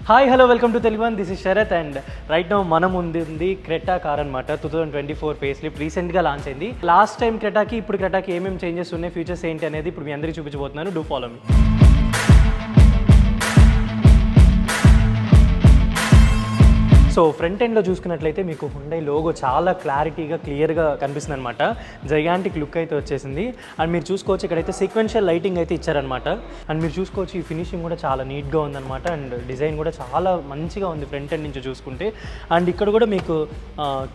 Hi hello welcome to Telugu one. This is Sharath and right now మనం ఉంది Creta car అనమాట. 2024 face lift రీసెంట్గా launch అయింది. లాస్ట్ టైం క్రెటాకి ఇప్పుడు క్రెటాకి ఏమేమి చేంజెస్ ఉన్నాయి, ఫీచర్స్ ఏంటి అనేది ఇప్పుడు మీ అందరికీ చూపించబోతున్నాను. Do follow me. So front ఎండ్లో చూసుకున్నట్లయితే మీకు హుండై లోగో చాలా క్లారిటీగా క్లియర్గా కనిపిస్తుంది అనమాట. జైగాంటిక్ లుక్ అయితే వచ్చేసింది. అండ్ మీరు చూసుకోవచ్చు ఇక్కడైతే సీక్వెన్షియల్ లైటింగ్ అయితే ఇచ్చారనమాట. అండ్ మీరు చూసుకోవచ్చు ఈ ఫినిషింగ్ కూడా చాలా నీట్గా ఉందన్నమాట. అండ్ డిజైన్ కూడా చాలా మంచిగా ఉంది ఫ్రంట్ ఎండ్ నుంచి చూసుకుంటే. అండ్ ఇక్కడ కూడా మీకు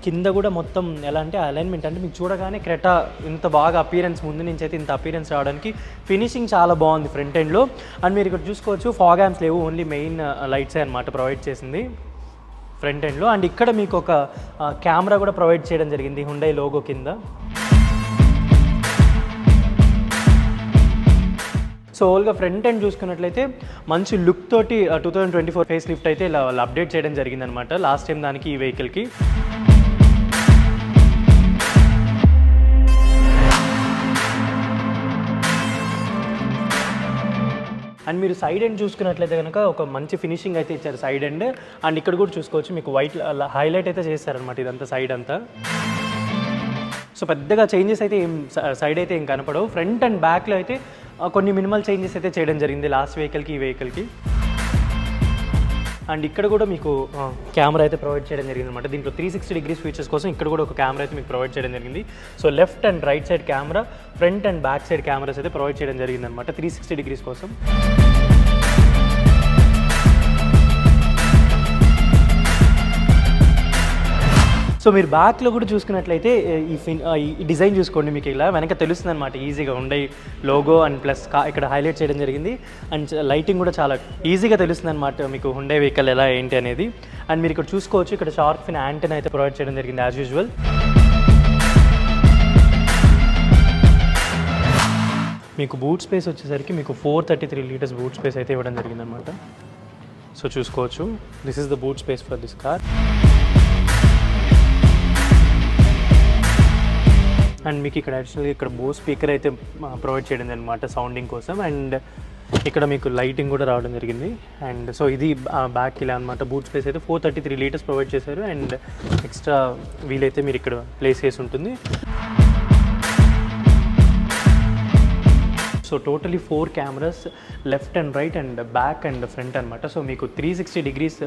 కింద కూడా మొత్తం ఎలా అంటే అలైన్మెంట్ అంటే మీకు చూడగానే క్రెటా ఇంత బాగా అపీరెన్స్ ముందు నుంచి అయితే ఇంత అపీరెన్స్ రావడానికి ఫినిషింగ్ చాలా బాగుంది ఫ్రంట్ ఎండ్లో. అండ్ మీరు ఇక్కడ చూసుకోవచ్చు ఫాగ్ యాంప్స్ లేవు, ఓన్లీ మెయిన్ లైట్సే అనమాట ప్రొవైడ్ చేసింది ఫ్రంట్ ఎండ్లో. అండ్ ఇక్కడ మీకు ఒక కెమెరా కూడా ప్రొవైడ్ చేయడం జరిగింది హుండై లోగో కింద. సో ఓల్గా ఫ్రంట్ ఎండ్ చూసుకున్నట్లయితే మంచి లుక్ తోటి 2024 ఫేస్ లిఫ్ట్ అయితే ఇలా వాళ్ళు అప్డేట్ చేయడం జరిగిందనమాట లాస్ట్ టైం దానికి ఈ వెహికల్కి. అండ్ మీరు సైడ్ ఎండ్ చూసుకున్నట్లయితే కనుక ఒక మంచి ఫినిషింగ్ అయితే ఇచ్చారు సైడ్ ఎండ్. అండ్ ఇక్కడ కూడా చూసుకోవచ్చు మీకు వైట్ హైలైట్ అయితే చేస్తారనమాట ఇదంతా సైడ్ అంతా. సో పెద్దగా చేంజెస్ అయితే ఏం సైడ్ అయితే ఏం కనపడవు. ఫ్రంట్ అండ్ బ్యాక్లో అయితే కొన్ని మినిమల్ చేంజెస్ అయితే చేయడం జరిగింది లాస్ట్ వెహికల్కి ఈ వెహికల్కి. అండ్ ఇక్కడ కూడా మీకు కెమెరా అయితే ప్రొవైడ్ చేయడం జరిగింది అనమాట. దీంట్లో 360 డిగ్రీస్ ఫీచర్స్ కోసం ఇక్కడ కూడా ఒక కెమెరా అయితే మీకు ప్రొవైడ్ చేయడం జరిగింది. So left and right side camera, front and back side cameras అయితే ప్రొవైడ్ చేయడం జరిగింది అనమాట 360 డిగ్రీస్ కోసం. సో మీరు బ్యాక్లో కూడా చూసుకున్నట్లయితే ఈ డిజైన్ చూసుకోండి, మీకు ఇలా వెనక తెలుస్తుంది అనమాట ఈజీగా హుండై లోగో అండ్ ప్లస్ ఇక్కడ హైలైట్ చేయడం జరిగింది. అండ్ లైటింగ్ కూడా చాలా ఈజీగా తెలుస్తుంది అనమాట మీకు హుండై వెహికల్ ఎలా ఏంటి అనేది. అండ్ మీరు ఇక్కడ చూసుకోవచ్చు ఇక్కడ షార్క్ ఫిన్ యాంటెనా అయితే ప్రొవైడ్ చేయడం జరిగింది యాజ్ యూజువల్. మీకు బూట్ స్పేస్ వచ్చేసరికి మీకు 433 లీటర్స్ బూట్ స్పేస్ అయితే ఇవ్వడం జరిగింది అనమాట. సో చూసుకోవచ్చు this is the boot space for this car. And మీకు ఇక్కడ యాక్చువల్గా ఇక్కడ బోస్ స్పీకర్ అయితే ప్రొవైడ్ చేయడం అనమాట సౌండింగ్ కోసం. అండ్ ఇక్కడ మీకు లైటింగ్ కూడా రావడం జరిగింది. అండ్ సో ఇది బ్యాక్ ఇలా అనమాట. బూట్ స్పేస్ అయితే 433 లీటర్స్ ప్రొవైడ్ చేశారు. అండ్ ఎక్స్ట్రా వీల్ అయితే మీరు ఇక్కడ ప్లేస్ చేసి ఉంటుంది. So totally 4 cameras left and right and back and front అనమాట. సో మీకు 360 డిగ్రీస్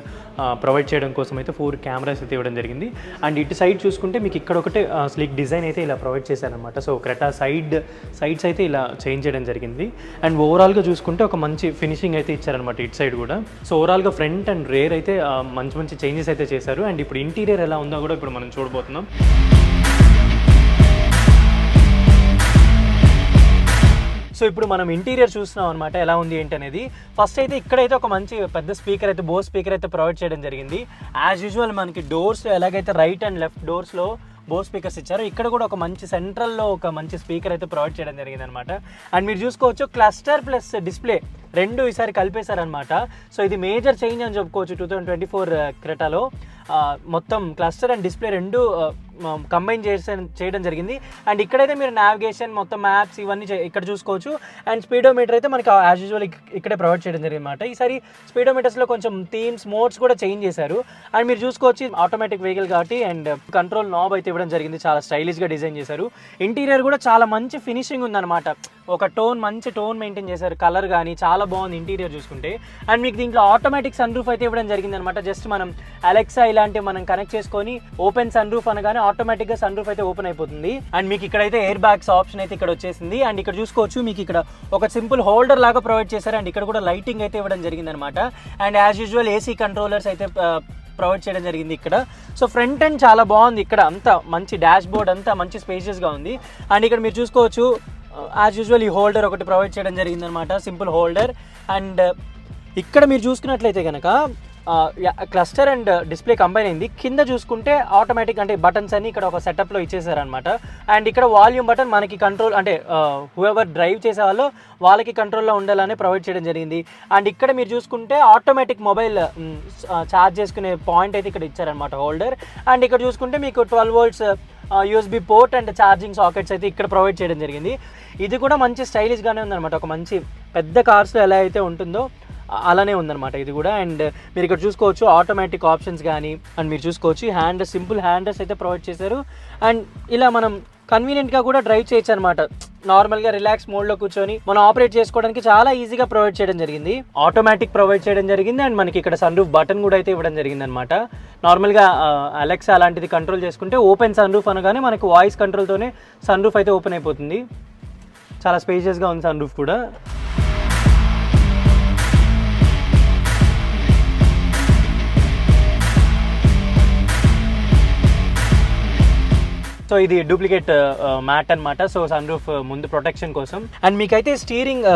ప్రొవైడ్ చేయడం కోసం అయితే 4 కెమెరాస్ అయితే ఇవ్వడం జరిగింది. అండ్ ఇటు సైడ్ చూసుకుంటే మీకు ఇక్కడ ఒకటే స్లిక్ డిజైన్ అయితే ఇలా ప్రొవైడ్ చేశారనమాట. సో క్రెటా సైడ్స్ అయితే ఇలా చేంజ్ చేయడం జరిగింది. అండ్ ఓవరాల్గా చూసుకుంటే ఒక మంచి ఫినిషింగ్ అయితే ఇచ్చారనమాట ఇటు సైడ్ కూడా. సో ఓవరాల్గా ఫ్రంట్ అండ్ రేర్ అయితే మంచి చేంజెస్ అయితే చేశారు. అండ్ ఇప్పుడు ఇంటీరియర్ ఎలా ఉందో కూడా ఇప్పుడు మనం చూడబోతున్నాం. సో ఇప్పుడు మనం ఇంటీరియర్ చూస్తున్నాం అనమాట ఎలా ఉంది ఏంటి అనేది. ఫస్ట్ అయితే ఇక్కడైతే ఒక మంచి పెద్ద స్పీకర్ అయితే బోస్ స్పీకర్ అయితే ప్రొవైడ్ చేయడం జరిగింది. యాజ్ యూజువల్ మనకి డోర్స్ ఎలాగైతే రైట్ అండ్ లెఫ్ట్ డోర్స్లో బోస్ స్పీకర్స్ ఇచ్చారు, ఇక్కడ కూడా ఒక మంచి సెంట్రల్లో ఒక మంచి స్పీకర్ అయితే ప్రొవైడ్ చేయడం జరిగింది అనమాట. అండ్ మీరు చూసుకోవచ్చు క్లస్టర్ ప్లస్ డిస్ప్లే రెండు ఈసారి కలిపేశారనమాట. సో ఇది మేజర్ చేంజ్ అని చెప్పుకోవచ్చు 2024 క్రెటాలో. మొత్తం క్లస్టర్ అండ్ డిస్ప్లే రెండు కంబైన్ చేయడం జరిగింది. అండ్ ఇక్కడైతే మీరు నావిగేషన్ మొత్తం మ్యాప్స్ ఇవన్నీ ఇక్కడ చూసుకోవచ్చు. అండ్ స్పీడోమీటర్ అయితే మనకి యాజ్ యూజువల్ ఇక్కడే ప్రొవైడ్ చేయడం జరిగింది అనమాట. ఈసారి స్పీడోమీటర్స్లో కొంచెం థీమ్స్ మోడ్స్ కూడా చేంజ్ చేశారు. అండ్ మీరు చూసుకోవచ్చు ఆటోమేటిక్ వెహికల్ కాబట్టి అండ్ కంట్రోల్ నాబ్ అయితే ఇవ్వడం జరిగింది. చాలా స్టైలిష్గా డిజైన్ చేశారు. ఇంటీరియర్ కూడా చాలా మంచి ఫినిషింగ్ ఉందన్నమాట. ఒక మంచి టోన్ మెయింటైన్ చేశారు. కలర్ కానీ చాలా బాగుంది ఇంటీరియర్ చూసుకుంటే. అండ్ మీకు దీంట్లో ఆటోమేటిక్ సన్ రూఫ్ అయితే ఇవ్వడం జరిగింది అనమాట. జస్ట్ మనం అలెక్సా ఇలాంటివి మనం కనెక్ట్ చేసుకొని ఓపెన్ సన్ రూఫ్ అనగానే ఆటోమేటిక్గా సన్ రూఫ్ అయితే ఓపెన్ అయిపోతుంది. అండ్ మీకు ఇక్కడైతే ఎయిర్ బ్యాగ్స్ ఆప్షన్ అయితే ఇక్కడ వచ్చేసింది. అండ్ ఇక్కడ చూసుకోవచ్చు మీకు ఇక్కడ ఒక సింపుల్ హోల్డర్ లాగా ప్రొవైడ్ చేశారు. అండ్ ఇక్కడ కూడా లైటింగ్ అయితే ఇవ్వడం జరిగింది అనమాట. And as usual AC controllers అయితే ప్రొవైడ్ చేయడం జరిగింది ఇక్కడ. సో ఫ్రంట్ ఎండ్ చాలా బాగుంది. ఇక్కడ అంతా మంచి డాష్ బోర్డ్ అంతా మంచి స్పేషియస్గా ఉంది. అండ్ ఇక్కడ మీరు చూసుకోవచ్చు యాజ్ యూజువల్ ఈ హోల్డర్ ఒకటి ప్రొవైడ్ చేయడం జరిగింది అనమాట, సింపుల్ హోల్డర్. అండ్ ఇక్కడ మీరు చూసుకున్నట్లయితే కనుక క్లస్టర్ అండ్ డిస్ప్లే కంబైన్ అయింది. కింద చూసుకుంటే ఆటోమేటిక్ అంటే బటన్స్ అన్ని ఇక్కడ ఒక సెటప్లో ఇచ్చేసారనమాట. అండ్ ఇక్కడ వాల్యూమ్ బటన్ మనకి కంట్రోల్ అంటే హూఎవర్ డ్రైవ్ చేసే వాళ్ళు వాళ్ళకి కంట్రోల్లో ఉండాలని ప్రొవైడ్ చేయడం జరిగింది. అండ్ ఇక్కడ మీరు చూసుకుంటే ఆటోమేటిక్ మొబైల్ ఛార్జ్ చేసుకునే పాయింట్ అయితే ఇక్కడ ఇచ్చారనమాట హోల్డర్. అండ్ ఇక్కడ చూసుకుంటే మీకు 12 volts USB port and charging sockets అయితే ఇక్కడ ప్రొవైడ్ చేయడం జరిగింది. ఇది కూడా మంచి స్టైలిష్గానే ఉందన్నమాట. ఒక మంచి పెద్ద కార్స్లో ఎలా అయితే ఉంటుందో అలానే ఉందన్నమాట ఇది కూడా. అండ్ మీరు ఇక్కడ చూసుకోవచ్చు ఆటోమేటిక్ ఆప్షన్స్ కానీ, అండ్ మీరు చూసుకోవచ్చు హ్యాండ్ సింపుల్ హ్యాండర్స్ అయితే ప్రొవైడ్ చేశారు. అండ్ ఇలా మనం కన్వీనియంట్గా కూడా డ్రైవ్ చేయొచ్చు అనమాట. నార్మల్గా రిలాక్స్ మోడ్లో కూర్చొని మనం ఆపరేట్ చేసుకోవడానికి చాలా ఈజీగా ప్రొవైడ్ చేయడం జరిగింది. ఆటోమేటిక్ ప్రొవైడ్ చేయడం జరిగింది. అండ్ మనకి ఇక్కడ సన్ రూఫ్ బటన్ కూడా అయితే ఇవ్వడం జరిగింది అనమాట. నార్మల్గా అలెక్సా అలాంటిది కంట్రోల్ చేసుకుంటే ఓపెన్ సన్ రూఫ్ అనగానే మనకి వాయిస్ కంట్రోల్తోనే సన్ రూఫ్ అయితే ఓపెన్ అయిపోతుంది. చాలా స్పేషియస్గా ఉంది సన్ రూఫ్ కూడా. సో ఇది డూప్లికేట్ మ్యాట్ అనమాట. సో సన్ రూఫ్ ముందు ప్రొటెక్షన్ కోసం. అండ్ మీకైతే స్టీరింగ్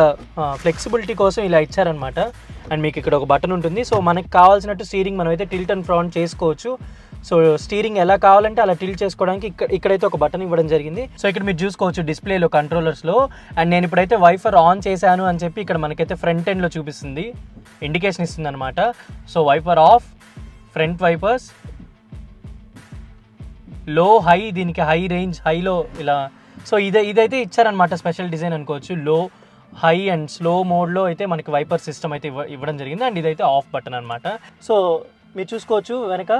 ఫ్లెక్సిబిలిటీ కోసం ఇలా ఇచ్చారనమాట. అండ్ మీకు ఇక్కడ ఒక బటన్ ఉంటుంది. సో మనకి కావాల్సినట్టు స్టీరింగ్ మనం అయితే టిల్ట్ అండ్ ఫ్రంట్ చేసుకోవచ్చు. సో స్టీరింగ్ ఎలా కావాలంటే అలా టిల్ట్ చేసుకోవడానికి ఇక్కడైతే ఒక బటన్ ఇవ్వడం జరిగింది. సో ఇక్కడ మీరు చూసుకోవచ్చు డిస్ప్లేలో కంట్రోలర్స్లో. అండ్ నేను ఇప్పుడైతే వైఫర్ ఆన్ చేశాను అని చెప్పి ఇక్కడ మనకైతే ఫ్రంట్ ఎండ్లో చూపిస్తుంది, ఇండికేషన్ ఇస్తుంది అనమాట. సో వైఫర్ ఆఫ్, ఫ్రంట్ వైపర్స్, లో హై, దీనికి హై రేంజ్, హైలో ఇలా. సో ఇదైతే ఇచ్చారనమాట, స్పెషల్ డిజైన్ అనుకోవచ్చు. లో, హై అండ్ స్లో మోడ్లో అయితే మనకి వైపర్ సిస్టమ్ అయితే ఇవ్వడం జరిగింది. అండ్ ఇదైతే ఆఫ్ బటన్ అనమాట. సో మీరు చూసుకోవచ్చు వెనక.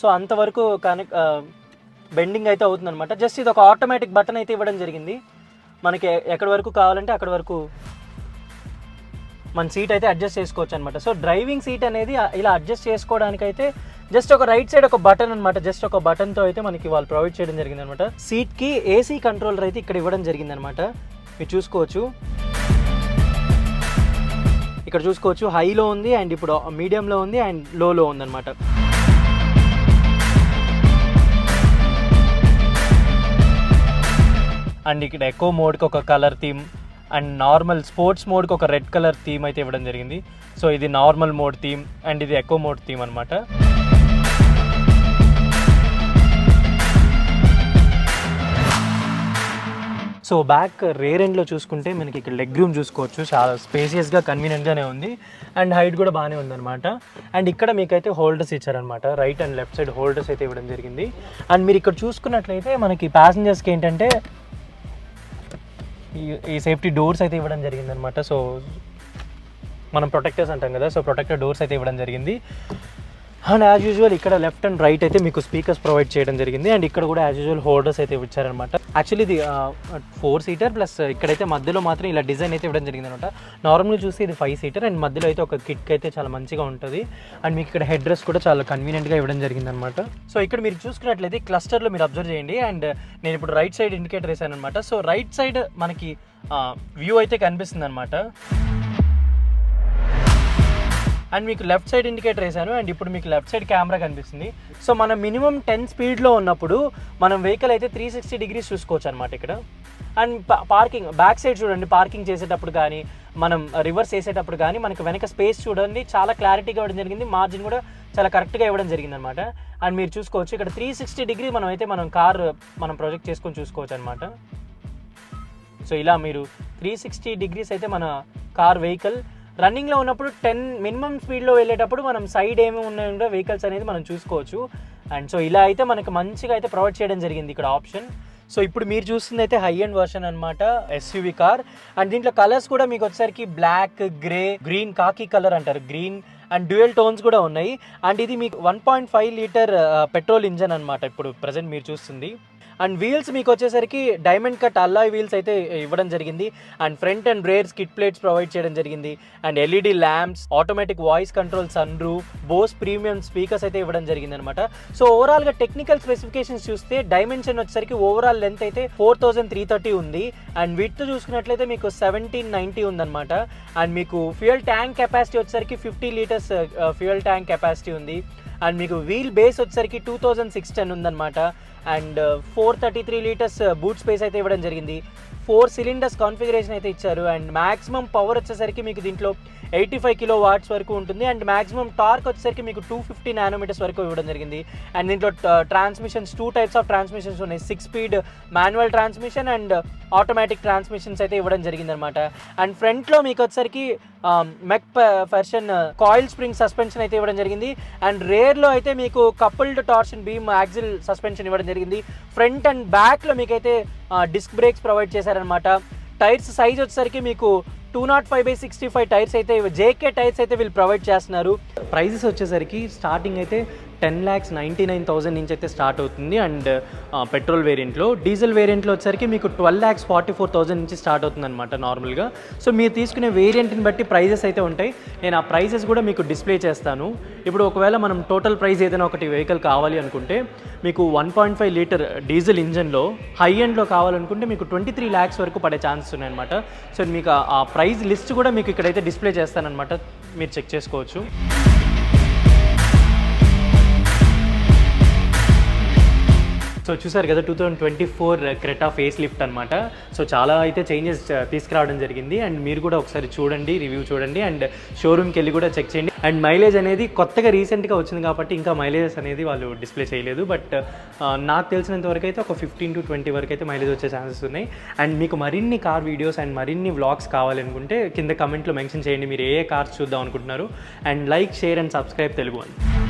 సో అంతవరకు బెండింగ్ అయితే అవుతుంది అనమాట. జస్ట్ ఇది ఒక ఆటోమేటిక్ బటన్ అయితే ఇవ్వడం జరిగింది. మనకి ఎక్కడి వరకు కావాలంటే అక్కడి వరకు మన సీట్ అయితే అడ్జస్ట్ చేసుకోవచ్చు అనమాట. సో డ్రైవింగ్ సీట్ అనేది ఇలా అడ్జస్ట్ చేసుకోవడానికైతే జస్ట్ ఒక రైట్ సైడ్ ఒక బటన్ అనమాట. జస్ట్ ఒక బటన్తో అయితే మనకి వాళ్ళు ప్రొవైడ్ చేయడం జరిగింది అనమాట. సీట్కి ఏసీ కంట్రోలర్ అయితే ఇక్కడ ఇవ్వడం జరిగింది అనమాట. మీరు చూసుకోవచ్చు, ఇక్కడ చూసుకోవచ్చు హైలో ఉంది, అండ్ ఇప్పుడు మీడియంలో ఉంది, అండ్ లోలో ఉందన్నమాట. అండ్ ఇక్కడ ఎకో మోడ్కి ఒక colour theme, and normal sports మోడ్కి ఒక రెడ్ కలర్ థీమ్ అయితే ఇవ్వడం జరిగింది. సో ఇది నార్మల్ మోడ్ థీమ్, అండ్ ఇది ఎకో మోడ్ థీమ్ అనమాట. సో బ్యాక్ రేర్ ఎండ్లో చూసుకుంటే మనకి ఇక్కడ లెగ్ రూమ్ చూసుకోవచ్చు, చాలా స్పేసియస్గా కన్వీనియంట్గానే ఉంది. అండ్ హైట్ కూడా బాగానే ఉందన్నమాట. అండ్ ఇక్కడ మీకైతే హోల్డర్స్ ఇచ్చారనమాట, right and left side holders అయితే ఇవ్వడం జరిగింది. అండ్ మీరు ఇక్కడ చూసుకున్నట్లయితే మనకి ప్యాసింజర్స్కి ఏంటంటే ఈ సేఫ్టీ డోర్స్ అయితే ఇవ్వడం జరిగింది అనమాట. సో మనం ప్రొటెక్టర్స్ అంటాం కదా, సో ప్రొటెక్టర్ డోర్స్ అయితే ఇవ్వడం జరిగింది. అండ్ యాజ్ యూజువల్ ఇక్కడ లెఫ్ట్ అండ్ రైట్ అయితే మీకు స్పీకర్స్ ప్రొవైడ్ చేయడం జరిగింది. అండ్ ఇక్కడ కూడా యాజ్ యూజువల్ హోల్డర్స్ అయితే ఇచ్చారనమాట. యాక్చువల్లీ ఇది 4 సీటర్ ప్లస్ ఇక్కడైతే మధ్యలో మాత్రం ఇలా డిజైన్ అయితే ఇవ్వడం జరిగింది అనమాట. నార్మల్గా చూస్తే ఇది 5 సీటర్, అండ్ మధ్యలో అయితే ఒక కిట్ అయితే చాలా మంచిగా ఉంటుంది. అండ్ మీకు ఇక్కడ హెడ్ రెస్ట్ కూడా చాలా కన్వీనియంట్గా ఇవ్వడం జరిగింది అనమాట. సో ఇక్కడ మీరు చూసుకున్నట్లయితే క్లస్టర్లో మీరు అబ్జర్వ్ చేయండి. అండ్ నేను ఇప్పుడు రైట్ సైడ్ ఇండికేటర్ వేసాను అనమాట. సో రైట్ సైడ్ మనకి వ్యూ అయితే కనిపిస్తుంది అనమాట. అండ్ మీకు లెఫ్ట్ సైడ్ ఇండికేటర్ వేసాను, అండ్ ఇప్పుడు మీకు లెఫ్ట్ సైడ్ కెమెరా కనిపిస్తుంది. సో మనం మినిమం 10 స్పీడ్లో ఉన్నప్పుడు మనం వెహికల్ అయితే 360 డిగ్రీస్ చూసుకోవచ్చు అనమాట ఇక్కడ. అండ్ పార్కింగ్ బ్యాక్ సైడ్ చూడండి, పార్కింగ్ చేసేటప్పుడు కానీ మనం రివర్స్ చేసేటప్పుడు కానీ మనకి వెనక స్పేస్ చూడండి, చాలా క్లారిటీగా ఇవ్వడం జరిగింది. మార్జిన్ కూడా చాలా కరెక్ట్గా ఇవ్వడం జరిగింది అనమాట. అండ్ మీరు చూసుకోవచ్చు ఇక్కడ 360 డిగ్రీ మనం కార్ ప్రొజెక్ట్ చేసుకొని చూసుకోవచ్చు అనమాట. సో ఇలా మీరు 360 డిగ్రీస్ అయితే మన కార్ వెహికల్ రన్నింగ్లో ఉన్నప్పుడు 10 మినిమం స్పీడ్లో వెళ్ళేటప్పుడు మనం సైడ్ ఏమి ఉన్నాయో వెహికల్స్ అనేది మనం చూసుకోవచ్చు. అండ్ సో ఇలా అయితే మనకు మంచిగా అయితే ప్రొవైడ్ చేయడం జరిగింది ఇక్కడ ఆప్షన్. సో ఇప్పుడు మీరు చూస్తుంది అయితే హై ఎండ్ వర్షన్ అనమాట, ఎస్యూవీ కార్. అండ్ దీంట్లో కలర్స్ కూడా మీకు వచ్చేసరికి black, grey, green, khaki colour అంటారు, గ్రీన్ అండ్ డ్యూయల్ టోన్స్ కూడా ఉన్నాయి. అండ్ ఇది మీకు 1.5 లీటర్ పెట్రోల్ ఇంజన్ అనమాట ఇప్పుడు ప్రజెంట్ మీరు చూస్తుంది. అండ్ వీల్స్ మీకు వచ్చేసరికి డైమండ్ కట్ అల్లాయ్ వీల్స్ అయితే ఇవ్వడం జరిగింది. And front and rear skid plates provide చేయడం జరిగింది. And LED lamps, automatic voice control, sun roof, Bose premium speakers అయితే ఇవ్వడం జరిగింది అనమాట. సో ఓవరాల్గా టెక్నికల్ స్పెసిఫికేషన్స్ చూస్తే డైమెన్షన్ వచ్చేసరికి ఓవరాల్ లెంత్ అయితే 4330 ఉంది. అండ్ విడ్త్ చూసుకున్నట్లయితే మీకు 1790 ఉందన్నమాట. అండ్ మీకు ఫ్యూయల్ ట్యాంక్ కెపాసిటీ వచ్చేసరికి 50 లీటర్స్ ఫ్యూయల్ ట్యాంక్ కెపాసిటీ ఉంది. అండ్ మీకు వీల్ బేస్ వచ్చేసరికి 2610 ఉందన్నమాట. అండ్ 433 లీటర్స్ బూట్ స్పేస్ అయితే ఇవ్వడం జరిగింది. 4 సిలిండర్స్ కాన్ఫిగరేషన్ అయితే ఇచ్చారు. అండ్ మ్యాక్సిమం పవర్ వచ్చేసరికి మీకు దీంట్లో 85 కిలో వాట్స్ వరకు ఉంటుంది. అండ్ మ్యాక్సిమం టార్క్ వచ్చేసరికి మీకు 250 నానోమీటర్స్ వరకు ఇవ్వడం జరిగింది. అండ్ దీంట్లో ట్రాన్స్మిషన్స్ 2 టైప్స్ ఆఫ్ ట్రాన్స్మిషన్స్ ఉన్నాయి, 6 speed manual transmission and automatic transmissions అయితే ఇవ్వడం జరిగింది అనమాట. అండ్ ఫ్రంట్లో మీకు వచ్చేసరికి మెక్ ఫెర్షన్ కాయిల్ స్ప్రింగ్ సస్పెన్షన్ అయితే ఇవ్వడం జరిగింది. అండ్ రేర్లో అయితే మీకు coupled torsion beam axle suspension ఇవ్వడం జరిగింది. ఫ్రంట్ అండ్ బ్యాక్లో మీకైతే డిస్క్ బ్రేక్స్ ప్రొవైడ్ చేశారనమాట. టైర్స్ సైజ్ వచ్చేసరికి మీకు 205/65 టైర్స్ అయితే జేకే టైర్స్ అయితే వీళ్ళు ప్రొవైడ్ చేస్తున్నారు. ప్రైజెస్ వచ్చేసరికి స్టార్టింగ్ అయితే 10,99,000 నుంచి అయితే స్టార్ట్ అవుతుంది. అండ్ పెట్రోల్ వేరియంట్లో, డీజిల్ వేరియంట్లో వచ్చేసరికి మీకు 12,44,000 నుంచి స్టార్ట్ అవుతుంది అనమాట నార్మల్గా. సో మీరు తీసుకునే వేరియంట్ని బట్టి ప్రైజెస్ అయితే ఉంటాయి. నేను ఆ ప్రైజెస్ కూడా మీకు డిస్ప్లే చేస్తాను. ఇప్పుడు ఒకవేళ మనం టోటల్ ప్రైస్ ఏదైనా ఒకటి వెహికల్ కావాలి అనుకుంటే మీకు 1.5 లీటర్ డీజిల్ ఇంజన్లో హై ఎండ్లో కావాలనుకుంటే మీకు 23 lakhs వరకు పడే ఛాన్సెస్ ఉన్నాయన్నమాట. సో మీకు ఆ ప్రైస్ లిస్ట్ కూడా మీకు ఇక్కడైతే డిస్ప్లే చేస్తానన్నమాట, మీరు చెక్ చేసుకోవచ్చు. సో చూసారు కదా 2024 క్రెటా ఫేస్ లిఫ్ట్ అనమాట. సో చాలా అయితే చేంజెస్ తీసుకురావడం జరిగింది. అండ్ మీరు కూడా ఒకసారి చూడండి, రివ్యూ చూడండి, అండ్ షోరూమ్కి వెళ్ళి కూడా చెక్ చేయండి. అండ్ మైలేజ్ అనేది కొత్తగా రీసెంట్గా వచ్చింది కాబట్టి ఇంకా మైలేజెస్ అనేది వాళ్ళు డిస్ప్లే చేయలేదు. బట్ నాకు తెలిసినంత వరకు అయితే ఒక 15 to 20 వరకు అయితే మైలేజ్ వచ్చే ఛాన్సెస్ ఉన్నాయి. అండ్ మీకు మరిన్ని కార్ వీడియోస్ అండ్ మరిన్ని వ్లాగ్స్ కావాలనుకుంటే కింద కమెంట్లో మెన్షన్ చేయండి మీరు ఏ కార్స్ చూద్దాం అనుకుంటున్నారు. And like, share and subscribe Telugu అని.